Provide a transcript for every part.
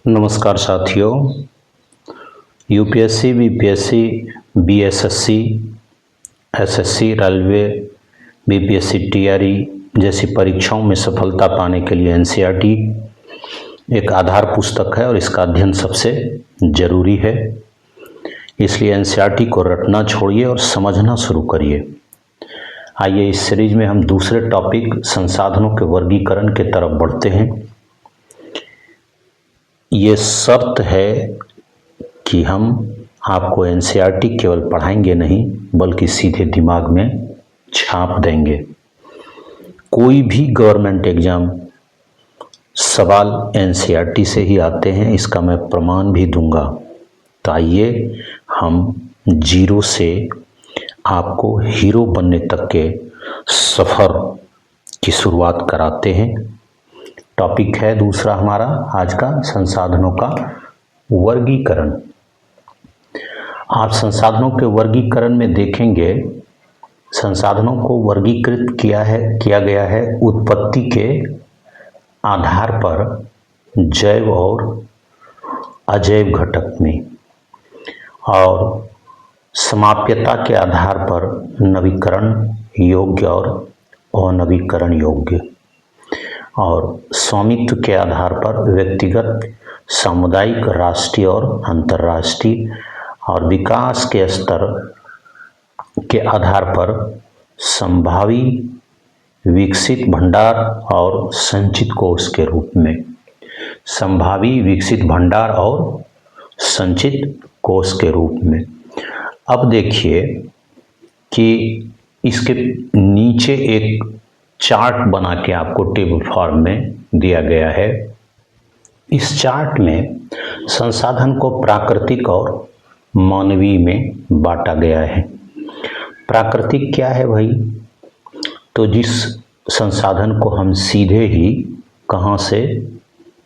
नमस्कार साथियों। UPSC, BPSC, BSSC, SSC, railway, BPSC, TRE जैसी परीक्षाओं में सफलता पाने के लिए एनसीईआरटी एक आधार पुस्तक है और इसका अध्ययन सबसे ज़रूरी है। इसलिए एनसीईआरटी को रटना छोड़िए और समझना शुरू करिए। आइए इस सीरीज में हम दूसरे टॉपिक संसाधनों के वर्गीकरण के तरफ बढ़ते हैं। ये शर्त है कि हम आपको एनसीईआरटी केवल पढ़ाएंगे नहीं बल्कि सीधे दिमाग में छाप देंगे। कोई भी गवर्नमेंट एग्जाम सवाल एनसीईआरटी से ही आते हैं, इसका मैं प्रमाण भी दूंगा। तो आइए हम जीरो से आपको हीरो बनने तक के सफ़र की शुरुआत कराते हैं। टॉपिक है दूसरा हमारा आज का संसाधनों का वर्गीकरण। आप संसाधनों के वर्गीकरण में देखेंगे, संसाधनों को वर्गीकृत किया गया है उत्पत्ति के आधार पर जैव और अजैव घटक में, और समाप्यता के आधार पर नवीकरण योग्य और अनवीकरण योग्य, और स्वामित्व के आधार पर व्यक्तिगत, सामुदायिक, राष्ट्रीय और अंतर्राष्ट्रीय, और विकास के स्तर के आधार पर संभावी विकसित भंडार और संचित कोष के रूप में। संभावी विकसित भंडार और संचित कोष के रूप में। अब देखिए कि इसके नीचे एक चार्ट बना के आपको टेबल फॉर्म में दिया गया है। इस चार्ट में संसाधन को प्राकृतिक और मानवीय में बांटा गया है। प्राकृतिक क्या है भाई? तो जिस संसाधन को हम सीधे ही कहाँ से,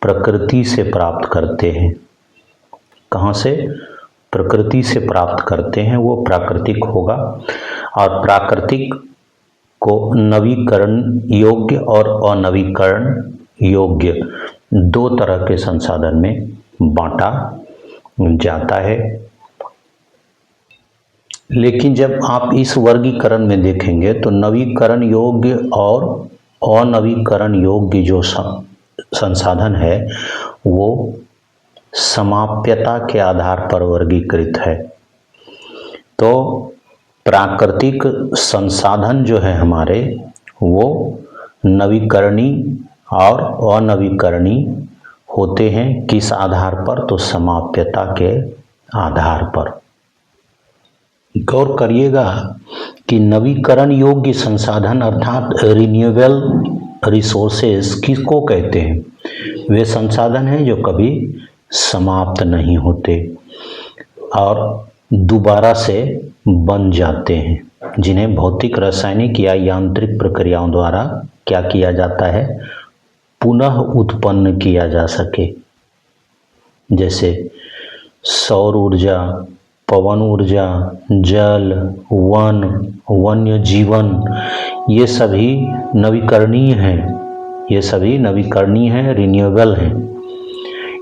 प्रकृति से प्राप्त करते हैं, कहाँ से, प्रकृति से प्राप्त करते हैं, वो प्राकृतिक होगा। और प्राकृतिक को नवीकरण योग्य और अनवीकरण योग्य दो तरह के संसाधन में बांटा जाता है। लेकिन जब आप इस वर्गीकरण में देखेंगे तो नवीकरण योग्य और अनवीकरण योग्य जो संसाधन है वो समाप्यता के आधार पर वर्गीकृत है। तो प्राकृतिक संसाधन जो है हमारे, वो नवीकरणीय और अनवीकरणीय होते हैं। किस आधार पर? तो समाप्यता के आधार पर। गौर करिएगा कि नवीकरण योग्य संसाधन अर्थात रिन्यूएबल रिसोर्सेज किसको कहते हैं? वे संसाधन हैं जो कभी समाप्त नहीं होते और दोबारा से बन जाते हैं, जिन्हें भौतिक, रासायनिक या यांत्रिक प्रक्रियाओं द्वारा क्या किया जाता है? पुनः उत्पन्न किया जा सके। जैसे सौर ऊर्जा, पवन ऊर्जा, जल, वन, वन्य जीवन, ये सभी नवीकरणीय हैं। ये सभी नवीकरणीय हैं, रिन्यूएबल हैं।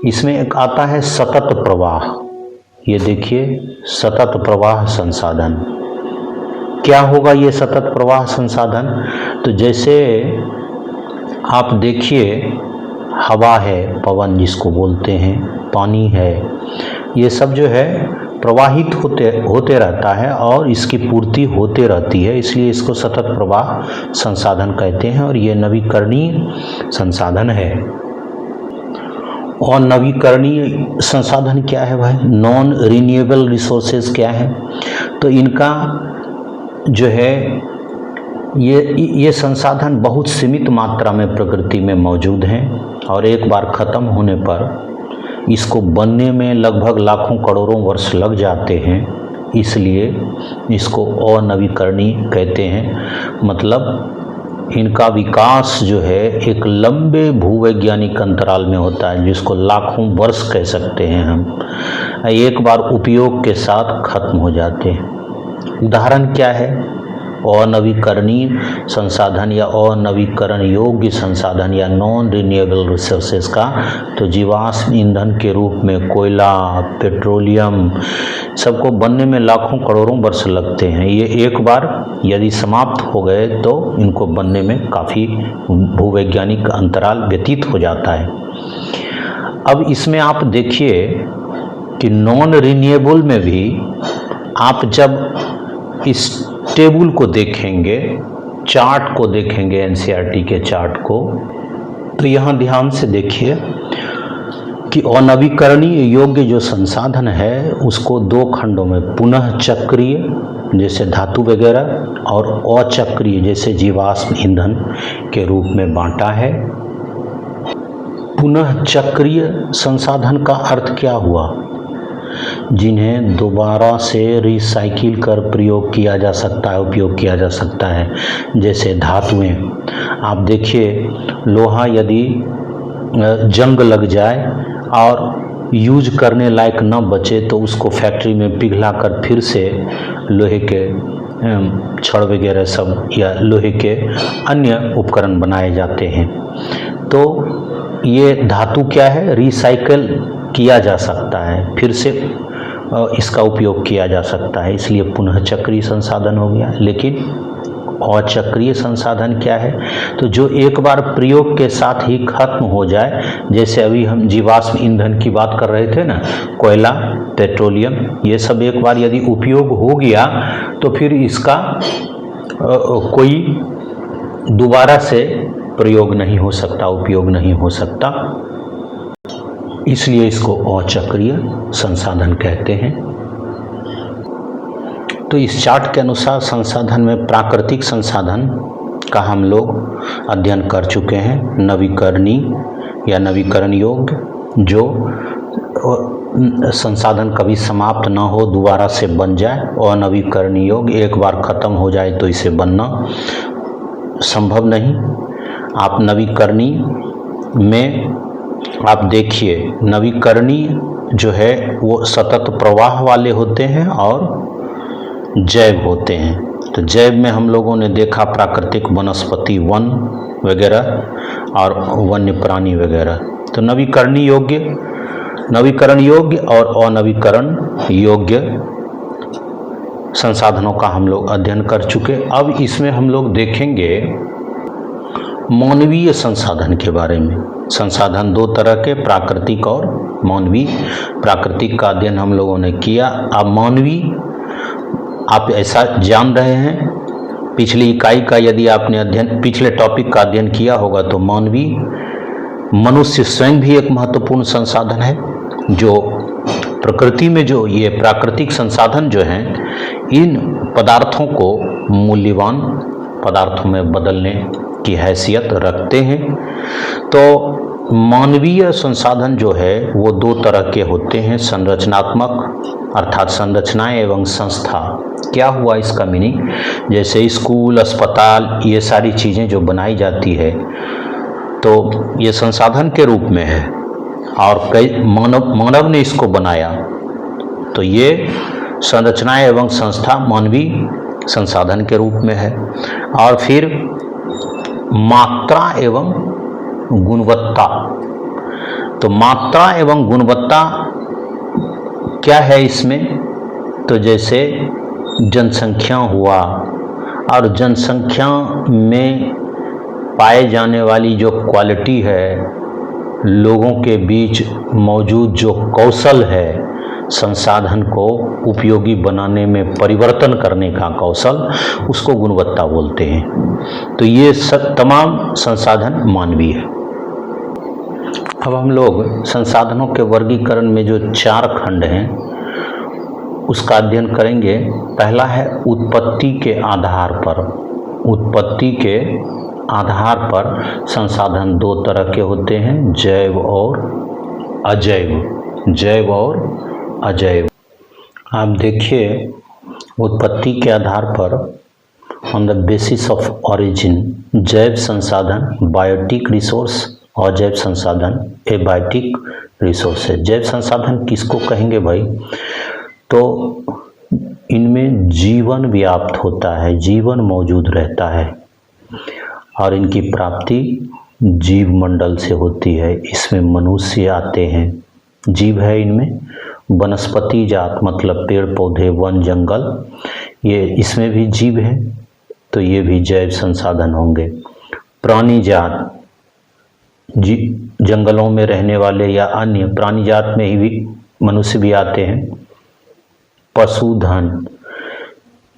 इसमें एक आता है सतत प्रवाह। ये देखिए, सतत प्रवाह संसाधन क्या होगा? ये सतत प्रवाह संसाधन, तो जैसे आप देखिए हवा है, पवन जिसको बोलते हैं, पानी है, ये सब जो है प्रवाहित होते रहता है और इसकी पूर्ति होते रहती है, इसलिए इसको सतत प्रवाह संसाधन कहते हैं। और ये नवीकरणीय संसाधन है। और नवीकरणीय संसाधन क्या है भाई? नॉन रिन्यूएबल रिसोर्सेज क्या है? तो इनका जो है ये संसाधन बहुत सीमित मात्रा में प्रकृति में मौजूद हैं और एक बार ख़त्म होने पर इसको बनने में लगभग लाखों करोड़ों वर्ष लग जाते हैं, इसलिए इसको अनवीकरणीय कहते हैं। मतलब इनका विकास जो है एक लंबे भूवैज्ञानिक अंतराल में होता है, जिसको लाखों वर्ष कह सकते हैं हम। एक बार उपयोग के साथ खत्म हो जाते हैं। उदाहरण क्या है अनवीकरणीय संसाधन या अनवीकरण योग्य संसाधन या नॉन रिन्यूएबल रिसोर्सेज का, तो जीवाश्म ईंधन के रूप में कोयला, पेट्रोलियम सबको बनने में लाखों करोड़ों वर्ष लगते हैं। ये एक बार यदि समाप्त हो गए तो इनको बनने में काफ़ी भूवैज्ञानिक अंतराल व्यतीत हो जाता है। अब इसमें आप देखिए कि नॉन रिन्यूएबल में भी आप जब इस टेबल को देखेंगे, चार्ट को देखेंगे, एनसीईआरटी के चार्ट को, तो यहाँ ध्यान से देखिए कि अनवीकरणीय योग्य जो संसाधन है उसको दो खंडों में, पुनः चक्रीय जैसे धातु वगैरह और अचक्रीय जैसे जीवाश्म ईंधन के रूप में बांटा है। पुनः चक्रीय संसाधन का अर्थ क्या हुआ? जिन्हें दोबारा से रिसाइकिल कर प्रयोग किया जा सकता है, उपयोग किया जा सकता है। जैसे धातुएं, आप देखिए लोहा यदि जंग लग जाए और यूज करने लायक न बचे तो उसको फैक्ट्री में पिघलाकर फिर से लोहे के छड़ वगैरह सब या लोहे के अन्य उपकरण बनाए जाते हैं। तो ये धातु क्या है? रिसाइकल किया जा सकता है, फिर से इसका उपयोग किया जा सकता है, इसलिए पुनः चक्रीय संसाधन हो गया। लेकिन अचक्रीय संसाधन क्या है? तो जो एक बार प्रयोग के साथ ही खत्म हो जाए, जैसे अभी हम जीवाश्म ईंधन की बात कर रहे थे ना, कोयला, पेट्रोलियम, ये सब एक बार यदि उपयोग हो गया तो फिर इसका कोई दोबारा से प्रयोग नहीं हो सकता, उपयोग नहीं हो सकता, इसलिए इसको अचक्रीय संसाधन कहते हैं। तो इस चार्ट के अनुसार संसाधन में प्राकृतिक संसाधन का हम लोग अध्ययन कर चुके हैं, नवीकरणीय या नवीकरण योग्य, जो संसाधन कभी समाप्त ना हो, दोबारा से बन जाए, और नवीकरणीय योग्य एक बार ख़त्म हो जाए तो इसे बनना संभव नहीं। आप नवीकरणीय में आप देखिए, नवीकरणीय जो है वो सतत प्रवाह वाले होते हैं और जैव होते हैं। तो जैव में हम लोगों ने देखा प्राकृतिक वनस्पति, वन वगैरह और वन्य प्राणी वगैरह। तो नवीकरण योग्य और अनवीकरण योग्य संसाधनों का हम लोग अध्ययन कर चुके। अब इसमें हम लोग देखेंगे मानवीय संसाधन के बारे में। संसाधन दो तरह के, प्राकृतिक और मानवीय। प्राकृतिक का अध्ययन हम लोगों ने किया। अब मानवीय आप ऐसा जान रहे हैं, पिछली इकाई का यदि आपने अध्ययन, पिछले टॉपिक का अध्ययन किया होगा, तो मानवीय मनुष्य स्वयं भी एक महत्वपूर्ण संसाधन है, जो प्रकृति में जो ये प्राकृतिक संसाधन जो हैं, इन पदार्थों को मूल्यवान पदार्थों में बदलने की हैसियत रखते हैं। तो मानवीय संसाधन जो है वो दो तरह के होते हैं, संरचनात्मक अर्थात संरचनाएं एवं संस्था। क्या हुआ इसका मीनिंग? जैसे स्कूल, अस्पताल, ये सारी चीज़ें जो बनाई जाती है तो ये संसाधन के रूप में है, और कई मानव ने इसको बनाया, तो ये संरचनाएं एवं संस्था मानवीय संसाधन के रूप में है। और फिर मात्रा एवं गुणवत्ता। तो मात्रा एवं गुणवत्ता क्या है इसमें? तो जैसे जनसंख्या हुआ, और जनसंख्या में पाए जाने वाली जो क्वालिटी है, लोगों के बीच मौजूद जो कौशल है, संसाधन को उपयोगी बनाने में परिवर्तन करने का कौशल, उसको गुणवत्ता बोलते हैं। तो ये सब तमाम संसाधन मानवीय है। अब हम लोग संसाधनों के वर्गीकरण में जो 4 खंड हैं उसका अध्ययन करेंगे। पहला है उत्पत्ति के आधार पर। उत्पत्ति के आधार पर संसाधन दो तरह के होते हैं, जैव और अजैव। जैव और अजैव। आप देखिए, उत्पत्ति के आधार पर on the basis of origin, जैव संसाधन बायोटिक रिसोर्स, अजैव संसाधन एबायोटिक रिसोर्स है। जैव संसाधन किसको कहेंगे भाई? तो इनमें जीवन व्याप्त होता है, जीवन मौजूद रहता है और इनकी प्राप्ति जीव मंडल से होती है। इसमें मनुष्य आते हैं, जीव है इनमें, वनस्पति जात मतलब पेड़ पौधे वन जंगल, ये इसमें भी जीव है, तो ये भी जैव संसाधन होंगे। प्राणी जात जंगलों में रहने वाले या अन्य प्राणी जात में ही भी मनुष्य भी आते हैं। पशुधन,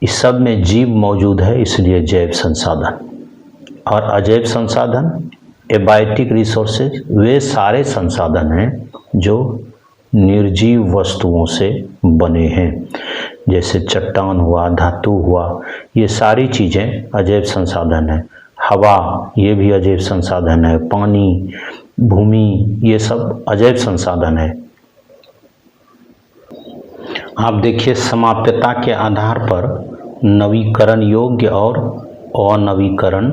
इस सब में जीव मौजूद है, इसलिए जैव संसाधन। और अजैव संसाधन एबायोटिक रिसोर्सेज, वे सारे संसाधन हैं जो निर्जीव वस्तुओं से बने हैं, जैसे चट्टान हुआ, धातु हुआ, ये सारी चीज़ें अजैव संसाधन है। हवा, ये भी अजैव संसाधन है। पानी, भूमि, ये सब अजैव संसाधन है। आप देखिए, समाप्यता के आधार पर नवीकरण योग्य और अनवीकरण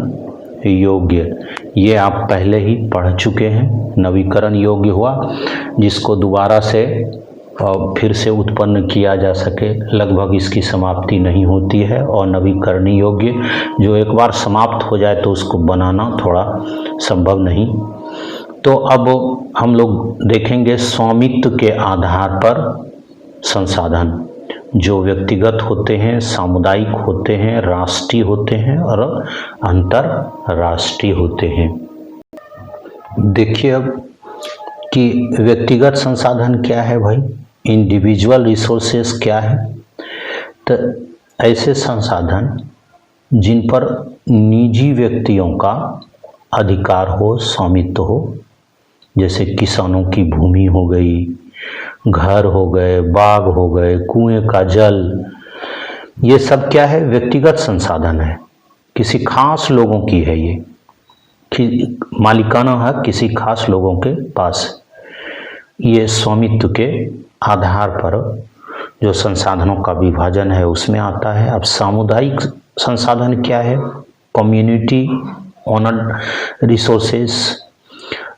योग्य, ये आप पहले ही पढ़ चुके हैं। नवीकरण योग्य हुआ जिसको दोबारा से फिर से उत्पन्न किया जा सके, लगभग इसकी समाप्ति नहीं होती है। और नवीकरण योग्य जो एक बार समाप्त हो जाए तो उसको बनाना थोड़ा संभव नहीं। तो अब हम लोग देखेंगे स्वामित्व के आधार पर संसाधन, जो व्यक्तिगत होते हैं, सामुदायिक होते हैं, राष्ट्रीय होते हैं और अंतरराष्ट्रीय होते हैं। देखिए अब कि व्यक्तिगत संसाधन क्या है भाई, इंडिविजुअल रिसोर्सेस क्या है। तो ऐसे संसाधन जिन पर निजी व्यक्तियों का अधिकार हो, स्वामित्व हो, जैसे किसानों की भूमि हो गई, घर हो गए, बाग हो गए, कुएं का जल, ये सब क्या है, व्यक्तिगत संसाधन है, किसी खास लोगों की है, ये मालिकाना हक किसी खास लोगों के पास। ये स्वामित्व के आधार पर जो संसाधनों का विभाजन है उसमें आता है। अब सामुदायिक संसाधन क्या है, कम्युनिटी ओनर्ड रिसोर्सेस,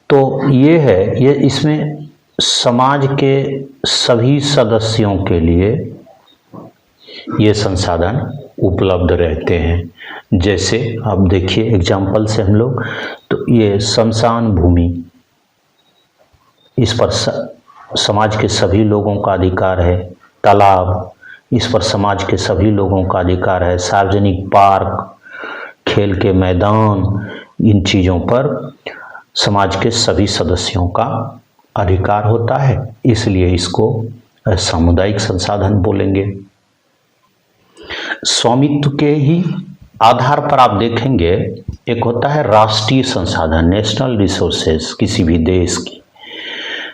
तो ये है, ये इसमें समाज के सभी सदस्यों के लिए ये संसाधन उपलब्ध रहते हैं। जैसे अब देखिए एग्जाम्पल से हम लोग, तो ये शमशान भूमि, इस पर समाज के सभी लोगों का अधिकार है। तालाब, इस पर समाज के सभी लोगों का अधिकार है। सार्वजनिक पार्क, खेल के मैदान, इन चीज़ों पर समाज के सभी सदस्यों का अधिकार होता है, इसलिए इसको सामुदायिक संसाधन बोलेंगे। स्वामित्व के ही आधार पर आप देखेंगे, एक होता है राष्ट्रीय संसाधन, नेशनल रिसोर्सेज किसी भी देश की।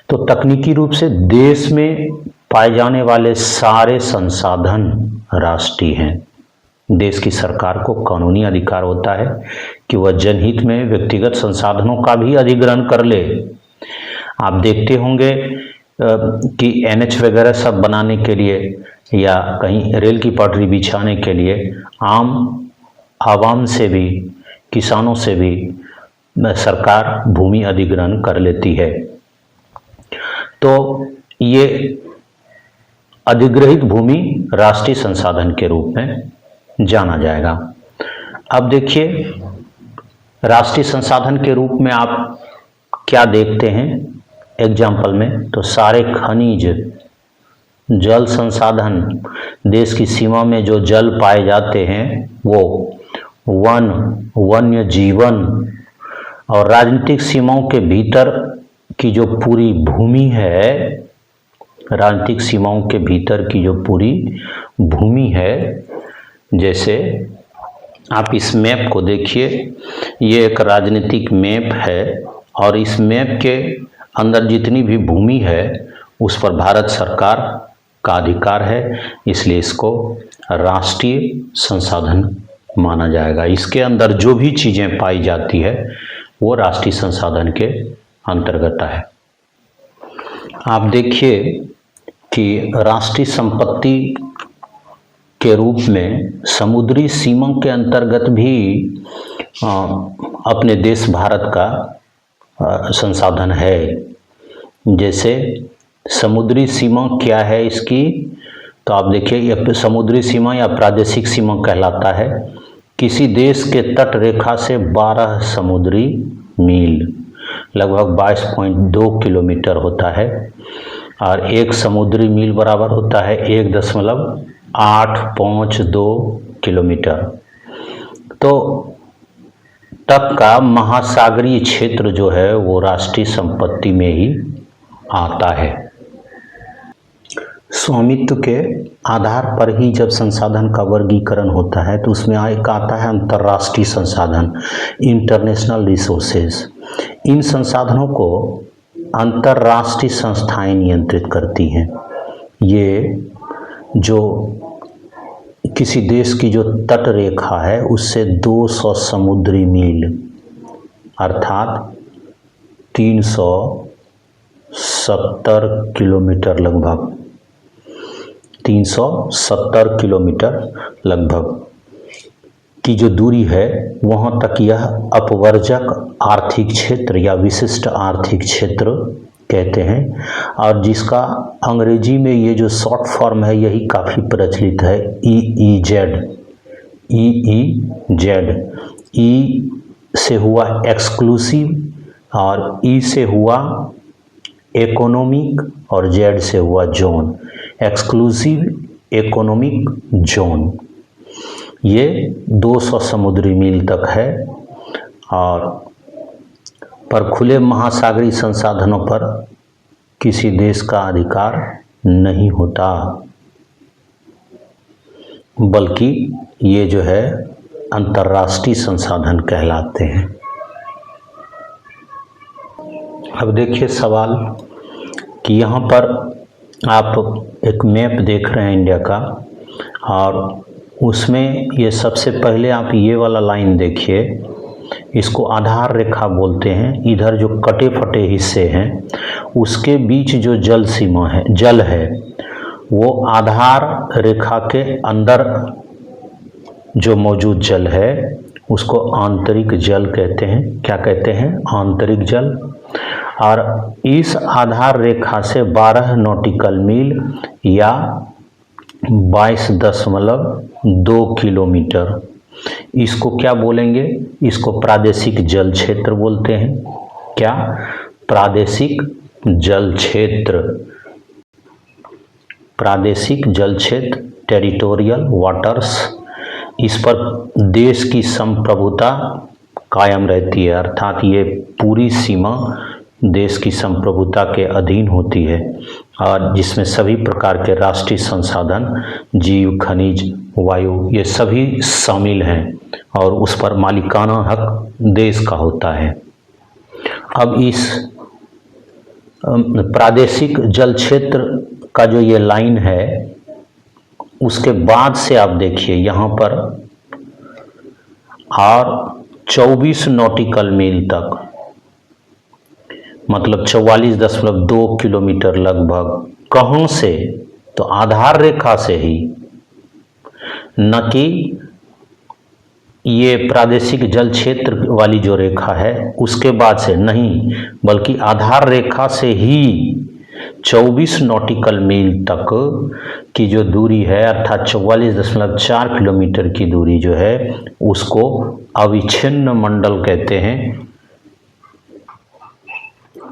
तो तकनीकी रूप से देश में पाए जाने वाले सारे संसाधन राष्ट्रीय हैं। देश की सरकार को कानूनी अधिकार होता है कि वह जनहित में व्यक्तिगत संसाधनों का भी अधिग्रहण कर ले। आप देखते होंगे कि एनएच वगैरह सब बनाने के लिए या कहीं रेल की पटरी बिछाने के लिए आम आवाम से भी, किसानों से भी सरकार भूमि अधिग्रहण कर लेती है। तो ये अधिग्रहित भूमि राष्ट्रीय संसाधन के रूप में जाना जाएगा। अब देखिए, राष्ट्रीय संसाधन के रूप में आप क्या देखते हैं एग्जाम्पल में, तो सारे खनिज, जल संसाधन, देश की सीमा में जो जल पाए जाते हैं वो, वन, वन्य जीवन और राजनीतिक सीमाओं के भीतर की जो पूरी भूमि है, राजनीतिक सीमाओं के भीतर की जो पूरी भूमि है, जैसे आप इस मैप को देखिए, ये एक राजनीतिक मैप है और इस मैप के अंदर जितनी भी भूमि है उस पर भारत सरकार का अधिकार है, इसलिए इसको राष्ट्रीय संसाधन माना जाएगा। इसके अंदर जो भी चीज़ें पाई जाती है वो राष्ट्रीय संसाधन के अंतर्गत है। आप देखिए कि राष्ट्रीय संपत्ति के रूप में समुद्री सीमा के अंतर्गत भी अपने देश भारत का संसाधन है। जैसे समुद्री सीमा क्या है इसकी, तो आप देखिए ये समुद्री सीमा या प्रादेशिक सीमा कहलाता है। किसी देश के तट रेखा से 12 समुद्री मील लगभग 22.2 किलोमीटर होता है और एक समुद्री मील बराबर होता है 1.852 किलोमीटर। तो तट का महासागरीय क्षेत्र जो है वो राष्ट्रीय संपत्ति में ही आता है। स्वामित्व के आधार पर ही जब संसाधन का वर्गीकरण होता है तो उसमें एक आता है अंतर्राष्ट्रीय संसाधन, इंटरनेशनल रिसोर्सेज। इन संसाधनों को अंतर्राष्ट्रीय संस्थाएं नियंत्रित करती हैं। ये जो किसी देश की जो तट रेखा है उससे 200 समुद्री मील अर्थात 370 किलोमीटर लगभग 370 किलोमीटर लगभग की जो दूरी है वहाँ तक यह अपवर्जक आर्थिक क्षेत्र या विशिष्ट आर्थिक क्षेत्र कहते हैं। और जिसका अंग्रेजी में ये जो शॉर्ट फॉर्म है यही काफ़ी प्रचलित है, EEZ। ई से हुआ एक्सक्लूसिव और ई से हुआ इकोनॉमिक और जेड से हुआ जोन, एक्सक्लूसिव इकोनॉमिक जोन। ये 200 समुद्री मील तक है और पर खुले महासागरीय संसाधनों पर किसी देश का अधिकार नहीं होता, बल्कि ये जो है अंतर्राष्ट्रीय संसाधन कहलाते हैं। अब देखिए सवाल कि यहाँ पर आप एक मैप देख रहे हैं इंडिया का और उसमें ये सबसे पहले आप ये वाला लाइन देखिए, इसको आधार रेखा बोलते हैं। इधर जो कटे फटे हिस्से हैं उसके बीच जो जल सीमा है, जल है, वो आधार रेखा के अंदर जो मौजूद जल है उसको आंतरिक जल कहते हैं। क्या कहते हैं? आंतरिक जल। और इस आधार रेखा से 12 नॉटिकल मील या 22.2 किलोमीटर, इसको क्या बोलेंगे? इसको प्रादेशिक जल क्षेत्र बोलते हैं। क्या? प्रादेशिक जल क्षेत्र। प्रादेशिक जल क्षेत्र, टेरिटोरियल वाटर्स, इस पर देश की संप्रभुता कायम रहती है, अर्थात ये पूरी सीमा देश की संप्रभुता के अधीन होती है और जिसमें सभी प्रकार के राष्ट्रीय संसाधन, जीव, खनिज, वायु, ये सभी शामिल हैं और उस पर मालिकाना हक देश का होता है। अब इस प्रादेशिक जल क्षेत्र का जो ये लाइन है उसके बाद से आप देखिए यहाँ पर और 24 नॉटिकल मील तक, मतलब 44.2 किलोमीटर लगभग, कहाँ से? तो आधार रेखा से ही, न कि ये प्रादेशिक जल क्षेत्र वाली जो रेखा है उसके बाद से नहीं, बल्कि आधार रेखा से ही 24 नॉटिकल मील तक की जो दूरी है अर्थात 44.4 किलोमीटर की दूरी जो है उसको अविच्छिन्न मंडल कहते हैं।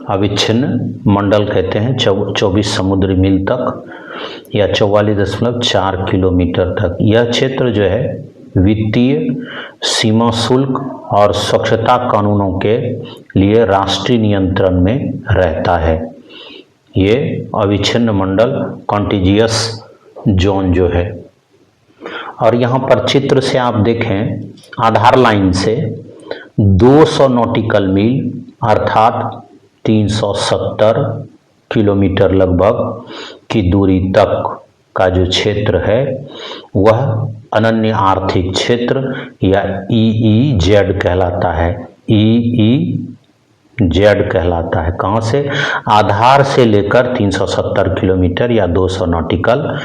अविच्छिन्न मंडल कहते हैं 24 समुद्री मील तक या 44.4 किलोमीटर तक। यह क्षेत्र जो है वित्तीय, सीमा शुल्क और स्वच्छता कानूनों के लिए राष्ट्रीय नियंत्रण में रहता है। ये अविच्छिन्न मंडल, कॉन्टिजियस जोन जो है। और यहाँ पर चित्र से आप देखें, आधार लाइन से 200 नॉटिकल मील अर्थात 370 किलोमीटर लगभग की दूरी तक का जो क्षेत्र है वह अनन्य आर्थिक क्षेत्र या EEZ कहलाता है। EEZ कहलाता है। कहाँ से? आधार से लेकर 370 किलोमीटर या 200 नॉटिकल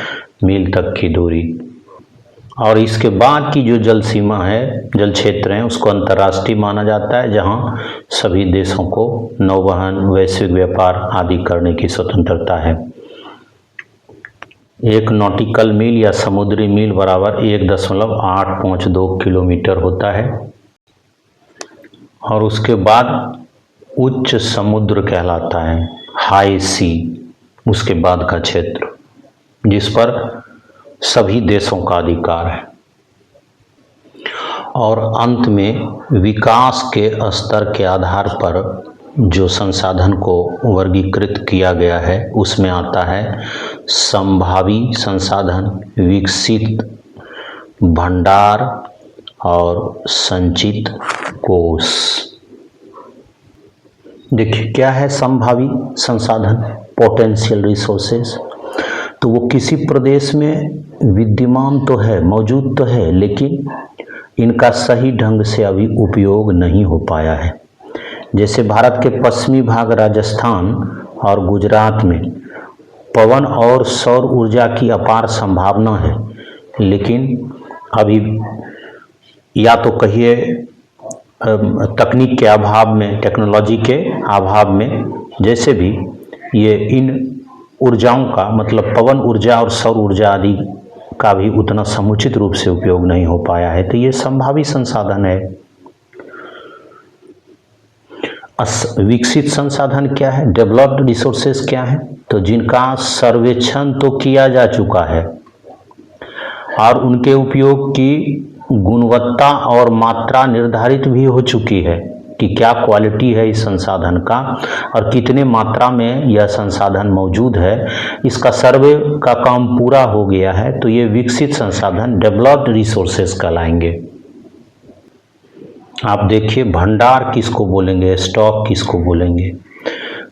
मील तक की दूरी। और इसके बाद की जो जल सीमा है, जल क्षेत्र है, उसको अंतर्राष्ट्रीय माना जाता है, जहाँ सभी देशों को नौवहन, वैश्विक व्यापार आदि करने की स्वतंत्रता है। 1 नॉटिकल मील या समुद्री मील बराबर 1.852 किलोमीटर होता है। और उसके बाद उच्च समुद्र कहलाता है, हाई सी, उसके बाद का क्षेत्र जिस पर सभी देशों का अधिकार है। और अंत में विकास के स्तर के आधार पर जो संसाधन को वर्गीकृत किया गया है उसमें आता है संभावी संसाधन, विकसित भंडार और संचित कोष। देखिए क्या है संभावी संसाधन, पोटेंशियल रिसोर्सेस। तो वो किसी प्रदेश में विद्यमान तो है, मौजूद तो है, लेकिन इनका सही ढंग से अभी उपयोग नहीं हो पाया है। जैसे भारत के पश्चिमी भाग राजस्थान और गुजरात में पवन और सौर ऊर्जा की अपार संभावना है, लेकिन अभी या तो कहिए तकनीक के अभाव में, टेक्नोलॉजी के अभाव में, जैसे भी ये इन ऊर्जाओं का मतलब पवन ऊर्जा और सौर ऊर्जा आदि का भी उतना समुचित रूप से उपयोग नहीं हो पाया है। तो ये संभावी संसाधन है। विकसित संसाधन क्या है, डेवलप्ड रिसोर्सेज क्या है, तो जिनका सर्वेक्षण तो किया जा चुका है और उनके उपयोग की गुणवत्ता और मात्रा निर्धारित भी हो चुकी है कि क्या क्वालिटी है इस संसाधन का और कितने मात्रा में यह संसाधन मौजूद है, इसका सर्वे का काम पूरा हो गया है। तो ये विकसित संसाधन, डेवलप्ड रिसोर्सेज कहलाएंगे। आप देखिए भंडार किसको बोलेंगे, स्टॉक किसको बोलेंगे।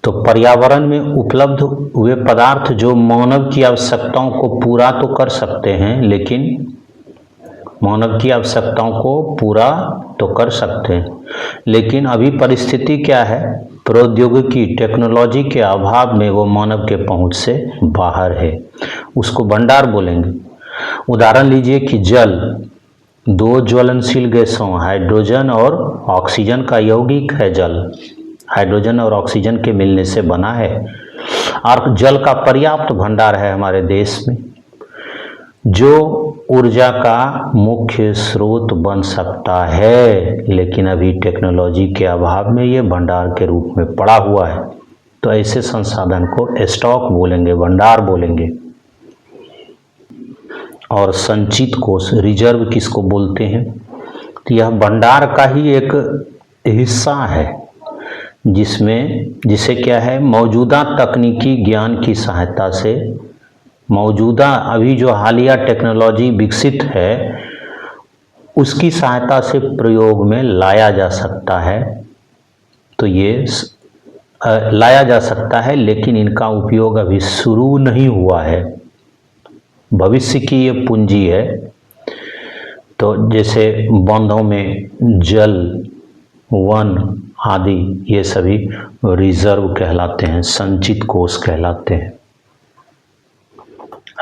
तो पर्यावरण में उपलब्ध हुए पदार्थ जो मानव की आवश्यकताओं को पूरा तो कर सकते हैं, लेकिन मानव की आवश्यकताओं को पूरा तो कर सकते हैं, लेकिन अभी परिस्थिति क्या है, प्रौद्योगिकी टेक्नोलॉजी के अभाव में वो मानव के पहुंच से बाहर है, उसको भंडार बोलेंगे। उदाहरण लीजिए कि जल, 2 ज्वलनशील गैसों हाइड्रोजन और ऑक्सीजन का यौगिक है जल, हाइड्रोजन और ऑक्सीजन के मिलने से बना है और जल का पर्याप्त भंडार है हमारे देश में, जो ऊर्जा का मुख्य स्रोत बन सकता है, लेकिन अभी टेक्नोलॉजी के अभाव में ये भंडार के रूप में पड़ा हुआ है। तो ऐसे संसाधन को स्टॉक बोलेंगे, भंडार बोलेंगे। और संचित कोष, रिजर्व किसको बोलते हैं, तो यह भंडार का ही एक हिस्सा है जिसे क्या है, मौजूदा तकनीकी ज्ञान की सहायता से, मौजूदा अभी जो हालिया टेक्नोलॉजी विकसित है उसकी सहायता से प्रयोग में लाया जा सकता है। तो ये लाया जा सकता है, लेकिन इनका उपयोग अभी शुरू नहीं हुआ है, भविष्य की ये पूंजी है। तो जैसे बांधों में जल, वन आदि ये सभी रिजर्व कहलाते हैं, संचित कोष कहलाते हैं।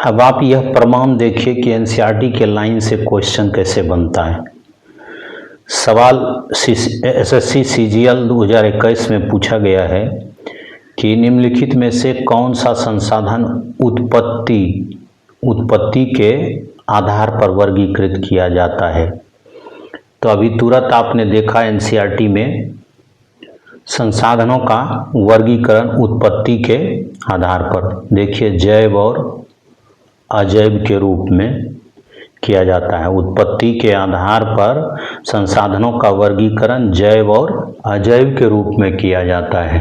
अब आप यह प्रमाण देखिए कि एनसीईआरटी के लाइन से क्वेश्चन कैसे बनता है। सवाल एसएससी सीजीएल 2021 में पूछा गया है कि निम्नलिखित में से कौन सा संसाधन उत्पत्ति के आधार पर वर्गीकृत किया जाता है। तो अभी तुरंत आपने देखा एनसीईआरटी में संसाधनों का वर्गीकरण उत्पत्ति के आधार पर, देखिए जैव और अजैव के रूप में किया जाता है। उत्पत्ति के आधार पर संसाधनों का वर्गीकरण जैव और अजैव के रूप में किया जाता है।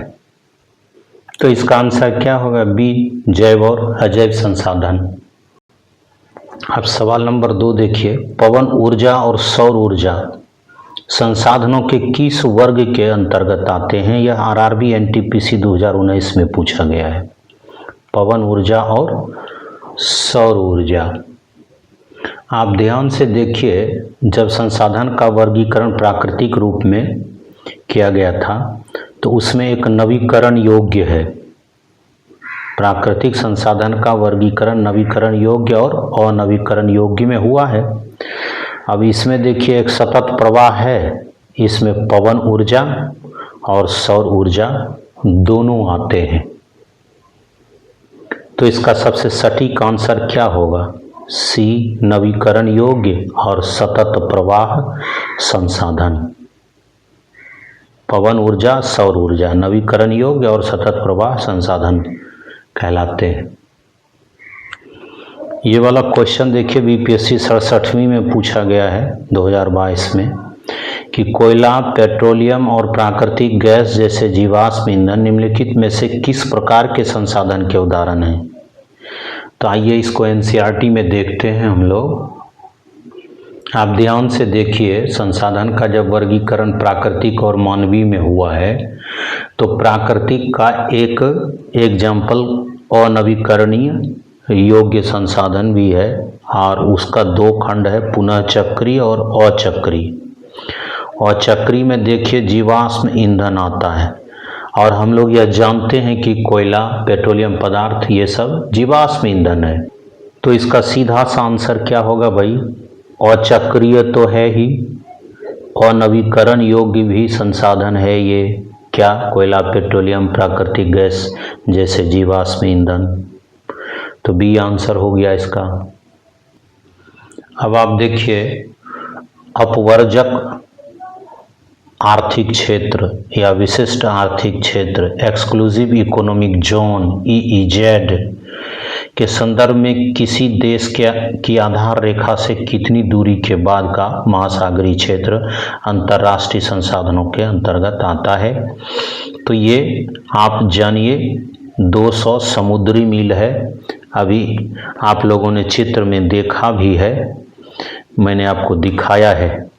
तो इसका आंसर क्या होगा, बी, जैव और अजैव संसाधन। अब सवाल नंबर 2 देखिए, पवन ऊर्जा और सौर ऊर्जा संसाधनों के किस वर्ग के अंतर्गत आते हैं। यह आरआरबी एनटीपीसी 2019 में पूछा गया है। पवन ऊर्जा और सौर ऊर्जा, आप ध्यान से देखिए, जब संसाधन का वर्गीकरण प्राकृतिक रूप में किया गया था तो उसमें एक नवीकरण योग्य है। प्राकृतिक संसाधन का वर्गीकरण नवीकरण योग्य और अनवीकरण योग्य में हुआ है। अब इसमें देखिए एक सतत प्रवाह है, इसमें पवन ऊर्जा और सौर ऊर्जा दोनों आते हैं। तो इसका सबसे सटीक आंसर क्या होगा? सी, नवीकरण योग्य और सतत प्रवाह संसाधन। पवन ऊर्जा, सौर ऊर्जा नवीकरण योग्य और सतत प्रवाह संसाधन कहलाते हैं। ये वाला क्वेश्चन देखिए बीपीएससी 67वीं में पूछा गया है 2022 में कि कोयला, पेट्रोलियम और प्राकृतिक गैस जैसे जीवाश्म ईंधन निम्नलिखित में से किस प्रकार के संसाधन के उदाहरण हैं? तो आइए इसको एनसीईआरटी में देखते हैं हम लोग। आप ध्यान से देखिए, संसाधन का जब वर्गीकरण प्राकृतिक और मानवीय में हुआ है तो प्राकृतिक का एक एग्जाम्पल अनवीकरणीय योग्य संसाधन भी है और उसका दो खंड है, पुनः चक्रीय और अचक्रीय। अचक्रीय में देखिए जीवाश्म ईंधन आता है और हम लोग यह जानते हैं कि कोयला, पेट्रोलियम पदार्थ ये सब जीवाश्म ईंधन है। तो इसका सीधा सा आंसर क्या होगा भाई? अचक्रीय तो है ही, अनवीकरण योग्य भी संसाधन है ये क्या? कोयला, पेट्रोलियम, प्राकृतिक गैस जैसे जीवाश्म ईंधन। तो बी आंसर हो गया इसका। अब आप देखिए, अपवर्जक आर्थिक क्षेत्र या विशिष्ट आर्थिक क्षेत्र एक्सक्लूसिव इकोनॉमिक जोन EEZ के संदर्भ में किसी देश की आधार रेखा से कितनी दूरी के बाद का महासागरीय क्षेत्र अंतर्राष्ट्रीय संसाधनों के अंतर्गत आता है? तो ये आप जानिए 200 समुद्री मील है। अभी आप लोगों ने चित्र में देखा भी है, मैंने आपको दिखाया है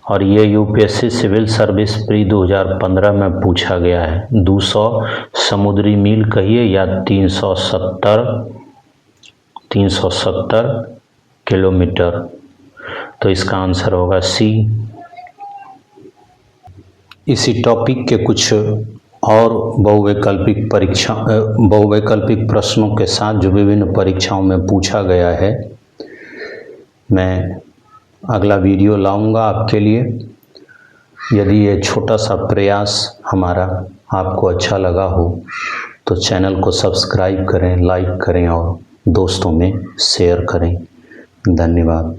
और ये यूपीएससी सिविल सर्विस प्री 2015 में पूछा गया है। 200 समुद्री मील कहिए या 370 किलोमीटर। तो इसका आंसर होगा सी। इसी टॉपिक के कुछ और बहुवैकल्पिक प्रश्नों के साथ जो विभिन्न परीक्षाओं में पूछा गया है, मैं अगला वीडियो लाऊंगा आपके लिए। यदि ये छोटा सा प्रयास हमारा आपको अच्छा लगा हो तो चैनल को सब्सक्राइब करें, लाइक करें और दोस्तों में शेयर करें। धन्यवाद।